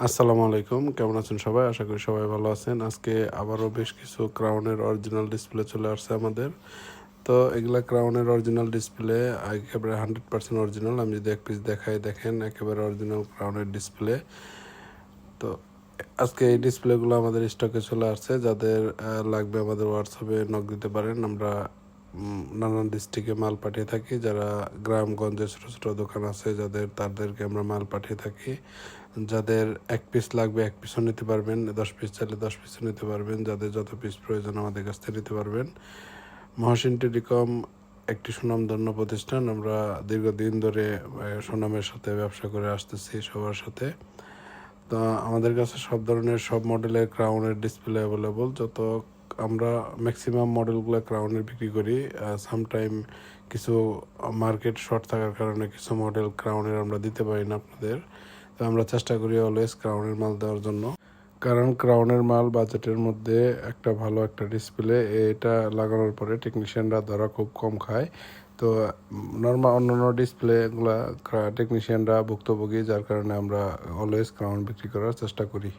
আসসালামু আলাইকুম, কেমন আছেন সবাই? আশা করি সবাই ভালো আছেন। আজকে আবারও বেশ কিছু ক্রাউনের অরিজিনাল ডিসপ্লে চলে আসছে আমাদের। তো এগুলা ক্রাউনের অরিজিনাল ডিসপ্লে একেবারে 100% অরিজিনাল। আমি যদি এক পিস দেখাই, দেখেন একেবারে অরিজিনাল ক্রাউনের ডিসপ্লে। তো আজকে এই ডিসপ্লেগুলো আমাদের স্টকে চলে আসছে। যাদের লাগবে আমাদের হোয়াটসঅ্যাপে নক দিতে পারেন। আমরা নানান ডিস্ট্রিক্টে মাল পাঠিয়ে থাকি। যারা গ্রামগঞ্জে ছোটো ছোটো দোকান আছে তাদেরকে আমরা মাল পাঠিয়ে থাকি। যাদের এক পিস লাগবে এক পিসও নিতে পারবেন, 10 পিস চাইলে 10 পিসও নিতে পারবেন। যাদের যত পিস প্রয়োজন আমাদের কাছ থেকে নিতে পারবেন। মহসিন টেলিকম একটি সুনামধন্য প্রতিষ্ঠান। আমরা দীর্ঘদিন ধরে সুনামের সাথে ব্যবসা করে আসতেছি সবার সাথে। তো আমাদের কাছে সব ধরনের সব মডেলের ক্রাউনের ডিসপ্লে অ্যাভেলেবল। আমরা ম্যাক্সিমাম মডেলগুলো ক্রাউনের বিক্রি করি। সামটাইম কিছু মার্কেট শর্ট থাকার কারণে কিছু মডেল ক্রাউনের আমরা দিতে পারি না আপনাদের। তো আমরা চেষ্টা করি অলওয়েজ ক্রাউনের মাল দেওয়ার জন্য, কারণ ক্রাউনের মাল বাজেটের মধ্যে একটা ভালো একটা ডিসপ্লে। এটা লাগানোর পরে টেকনিশিয়ানরা ধরা খুব কম খায়। তো নর্মাল অন্যান্য ডিসপ্লেগুলা টেকনিশিয়ানরা ভুক্তভোগী, যার কারণে আমরা অলওয়েজ ক্রাউন বিক্রি করার চেষ্টা করি।